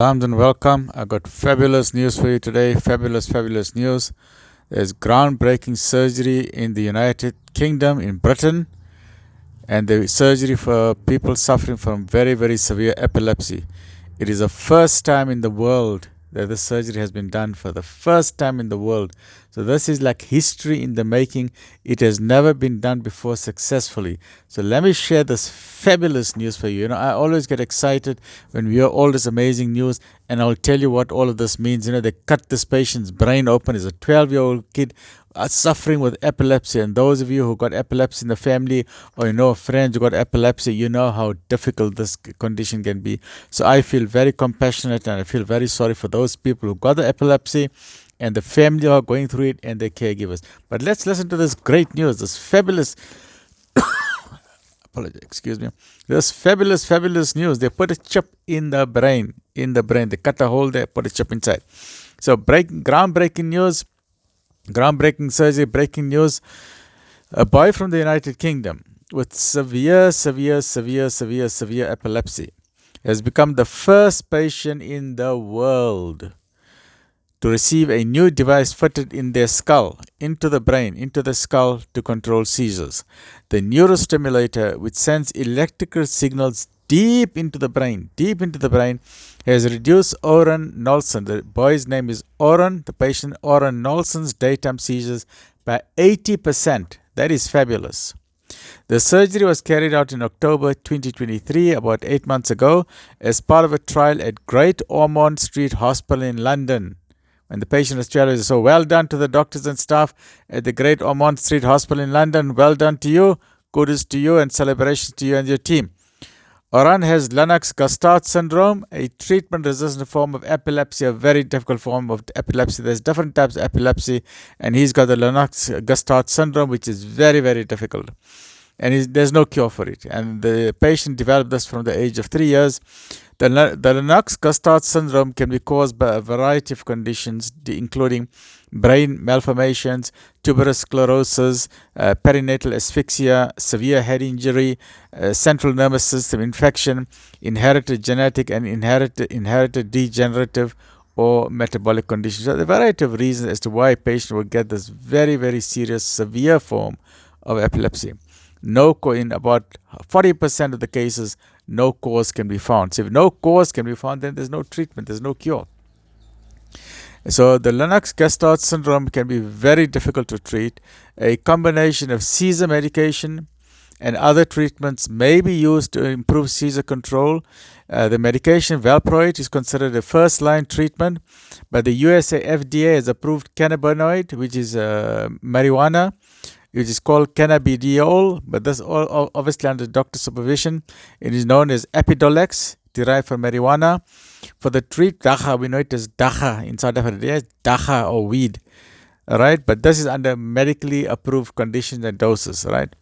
Salams and welcome. I got fabulous news for you today. Fabulous news. There's groundbreaking surgery in the United Kingdom, in Britain, and the surgery for people suffering from very severe epilepsy. It is the first time in the world that this surgery has been done, for the first time in the world. So this is like history in the making. It has never been done before successfully. So let me share this fabulous news for you. I always get excited when we hear all this amazing news, and I'll tell you what all of this means. They cut this patient's brain open. He's a 12-year-old kid suffering with epilepsy, and those of you who got epilepsy in the family, or you know friends who got epilepsy, you know how difficult this condition can be. So I feel very compassionate, and I feel very sorry for those people who got the epilepsy and the family who are going through it and their caregivers. But let's listen to this great news, this fabulous apologize, excuse me, this fabulous news. They put a chip in the brain. They cut a hole there, put a chip inside. So groundbreaking news. Groundbreaking surgery, breaking news. A boy from the United Kingdom with severe epilepsy has become the first patient in the world to receive a new device fitted in their skull, into the brain, into the skull, to control seizures. The neurostimulator, which sends electrical signals deep into the brain, has reduced Oren Nolson, the boy's name is Oren, the patient Oren Nolson's daytime seizures by 80%. That is fabulous. The surgery was carried out in October 2023, about 8 months ago, as part of a trial at Great Ormond Street Hospital in London. When the patient was 12 years old. So well done to the doctors and staff at the Great Ormond Street Hospital in London. Well done to you. Kudos to you and celebrations to you and your team. Oran has Lennox-Gastaut syndrome, a treatment-resistant form of epilepsy, a very difficult form of epilepsy. There's different types of epilepsy, and he's got the Lennox-Gastaut syndrome, which is very difficult. And there's no cure for it. And the patient developed this from the age of 3 years. The Lennox-Gastaut syndrome can be caused by a variety of conditions, including brain malformations, tuberous sclerosis, perinatal asphyxia, severe head injury, central nervous system infection, inherited genetic and inherited degenerative or metabolic conditions. So there are a variety of reasons as to why a patient will get this very serious, severe form of epilepsy. In about 40% of the cases, no cause can be found. So if no cause can be found, then there's no treatment, there's no cure. So the Lennox-Gastaut syndrome can be very difficult to treat. A combination of seizure medication and other treatments may be used to improve seizure control. The medication valproate is considered a first-line treatment, but the USA FDA has approved cannabinoid, which is marijuana, which is called cannabidiol, but that's all obviously under doctor supervision. It is known as Epidiolex, derived from marijuana. For the treat dacha, we know it as dacha in South Africa. Yes, dacha or weed, right? But this is under medically approved conditions and doses, right?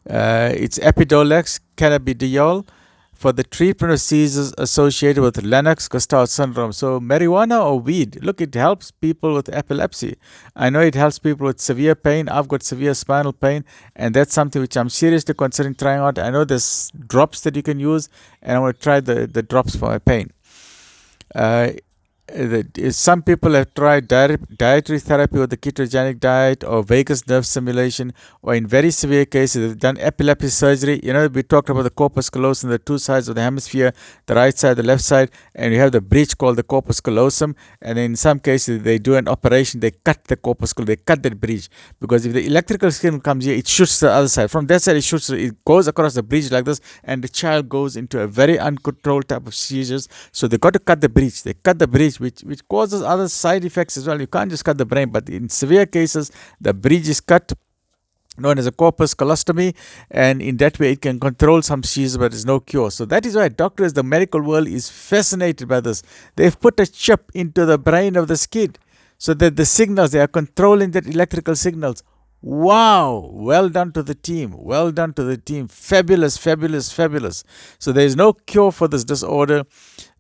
It's Epidiolex, cannabidiol, for the treatment of seizures associated with Lennox-Gastaut syndrome. So marijuana or weed, look, it helps people with epilepsy. I know it helps people with severe pain. I've got severe spinal pain, and that's something which I'm seriously considering trying out. I know there's drops that you can use, and I want to try the drops for my pain. Some people have tried dietary therapy with the ketogenic diet or vagus nerve stimulation, or in very severe cases, they've done epilepsy surgery. We talked about the corpus callosum, the two sides of the hemisphere, the right side, the left side, and you have the breach called the corpus callosum. And in some cases, they do an operation, they cut the corpus callosum, they cut that breach, because if the electrical signal comes here, it shoots to the other side. From that side, it goes across the breach like this, and the child goes into a very uncontrolled type of seizures. So they got to cut the breach. They cut the breach, which causes other side effects as well. You can't just cut the brain, but in severe cases, the bridge is cut, known as a corpus colostomy, and in that way it can control some seizures, but there's no cure. So that is why doctors, the medical world is fascinated by this. They've put a chip into the brain of this kid so that the signals, they are controlling the electrical signals. Wow, well done to the team. Fabulous. So there is no cure for this disorder.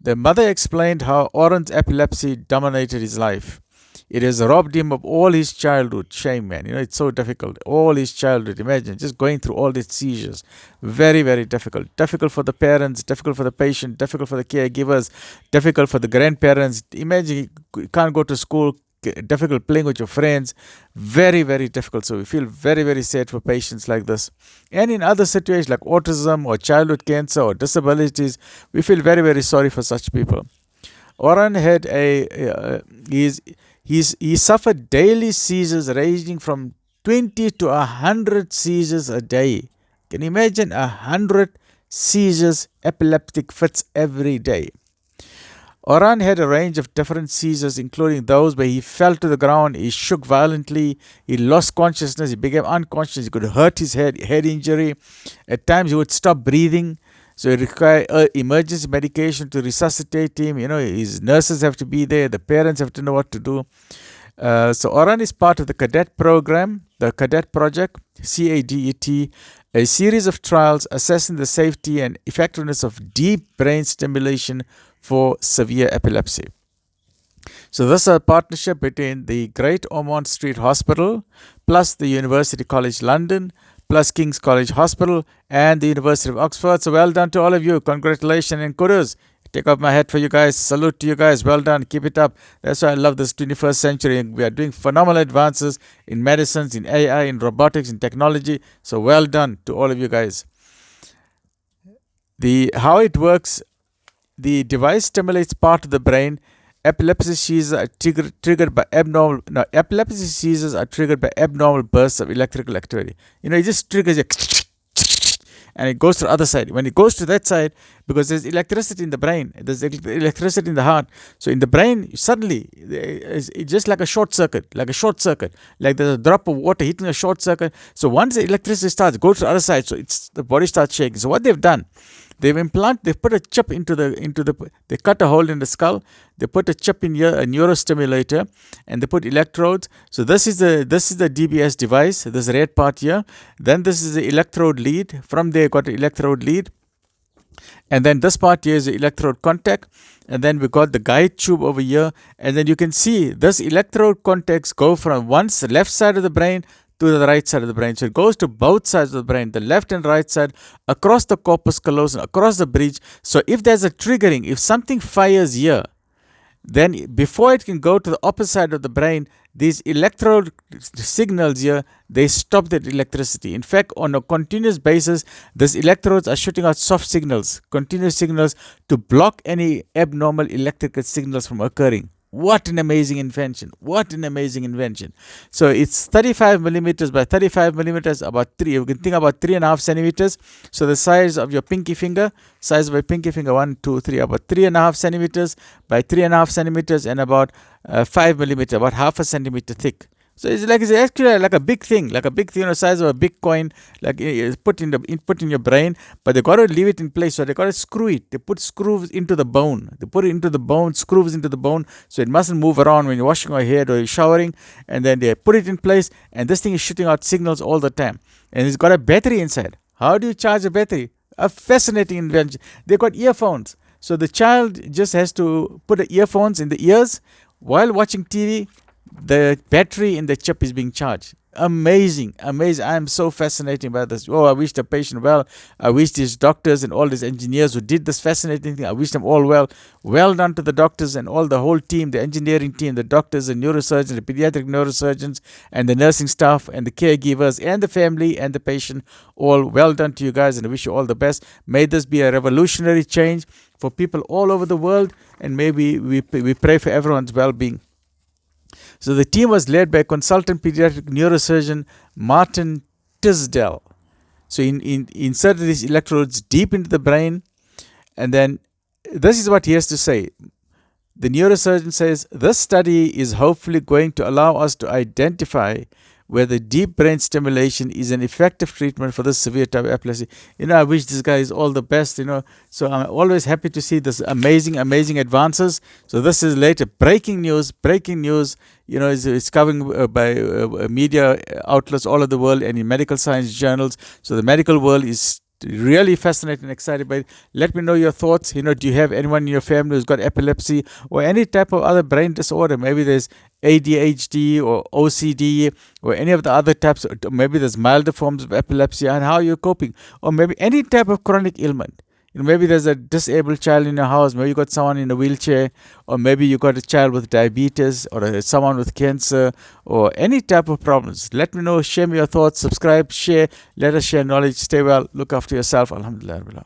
The mother explained how Oren's epilepsy dominated his life. It has robbed him of all his childhood. Shame, man. It's so difficult. All his childhood. Imagine just going through all these seizures. Very, very difficult. Difficult for the parents, difficult for the patient, difficult for the caregivers, difficult for the grandparents. Imagine you can't go to school, difficult playing with your friends. Very, very difficult. So we feel very, very sad for patients like this. And in other situations like autism or childhood cancer or disabilities, we feel very, very sorry for such people. Oran had he suffered daily seizures ranging from 20 to 100 seizures a day. Can you imagine 100 seizures, epileptic fits every day? Oran had a range of different seizures, including those where he fell to the ground, he shook violently, he lost consciousness, he became unconscious, he could hurt his head injury. At times he would stop breathing. So he required emergency medication to resuscitate him. His nurses have to be there. The parents have to know what to do. So Oran is part of the Cadet program, the Cadet project, CADET, a series of trials assessing the safety and effectiveness of deep brain stimulation for severe epilepsy. So this is a partnership between the Great Ormond Street Hospital plus the University College London plus King's College Hospital and the University of Oxford. So well done to all of you. Congratulations and kudos. Take off my hat for you guys. Salute to you guys. Well done. Keep it up. That's why I love this 21st century. We are doing phenomenal advances in medicines, in AI, in robotics, in technology. So well done to all of you guys. How it works, the device stimulates part of the brain. Epilepsy seizures are triggered by abnormal bursts of electrical activity. It just triggers and it goes to the other side. When it goes to that side, because there's electricity in the brain, there's electricity in the heart. So in the brain, suddenly, it's just like a short circuit, like there's a drop of water hitting a short circuit. So once the electricity starts, it goes to the other side. So the body starts shaking. So what they've done, they've put a chip they cut a hole in the skull, they put a chip in here, a neurostimulator, and they put electrodes. So this is the DBS device, this red part here. Then this is the electrode lead. From there, got the electrode lead. And then this part here is the electrode contact. And then we got the guide tube over here. And then you can see this electrode contacts go from the left side of the brain to the right side of the brain. So it goes to both sides of the brain, the left and right side, across the corpus callosum, across the bridge. So if there's a triggering, if something fires here, then before it can go to the opposite side of the brain, these electrode signals here, they stop that electricity. In fact, on a continuous basis, these electrodes are shooting out soft signals, continuous signals, to block any abnormal electrical signals from occurring. What an amazing invention. So it's 35 millimeters by 35 millimeters, about 3. You can think about 3.5 centimeters. So the size of your pinky finger, 1, 2, 3, about 3.5 centimeters by 3.5 centimeters and about 5 millimeters, about half a centimeter thick. So it's actually like a big thing, the size of a big coin, like put in your brain. But they got to leave it in place, so they got to screw it. They put screws into the bone. They put it into the bone, screws into the bone, so it mustn't move around when you're washing your hair or you're showering. And then they put it in place, and this thing is shooting out signals all the time. And it's got a battery inside. How do you charge a battery? A fascinating invention. They got earphones, so the child just has to put the earphones in the ears while watching TV. The battery in the chip is being charged. Amazing. I am so fascinated by this. I wish the patient well. I wish these doctors and all these engineers who did this fascinating thing, I wish them all well. Well done to the doctors and all the whole team, the engineering team, the doctors and neurosurgeons, the pediatric neurosurgeons and the nursing staff and the caregivers and the family and the patient. All well done to you guys, and I wish you all the best. May this be a revolutionary change for people all over the world, and maybe we pray for everyone's well-being. So the team was led by consultant pediatric neurosurgeon Martin Tisdale. So he inserted these electrodes deep into the brain, and then this is what he has to say. The neurosurgeon says, this study is hopefully going to allow us to identify whether deep brain stimulation is an effective treatment for this severe type of epilepsy. I wish this guy is all the best, So I'm always happy to see this amazing advances. So this is later breaking news, it's covered by media outlets all over the world and in medical science journals. So the medical world is really fascinated and excited by it. Let me know your thoughts. Do you have anyone in your family who's got epilepsy or any type of other brain disorder? Maybe there's ADHD or OCD or any of the other types, or maybe there's milder forms of epilepsy, and how you're coping, or maybe any type of chronic ailment. Maybe there's a disabled child in your house, maybe you got someone in a wheelchair, or maybe you got a child with diabetes, or someone with cancer, or any type of problems. Let me know, share me your thoughts, subscribe, share, let us share knowledge. Stay well, look after yourself. Alhamdulillah.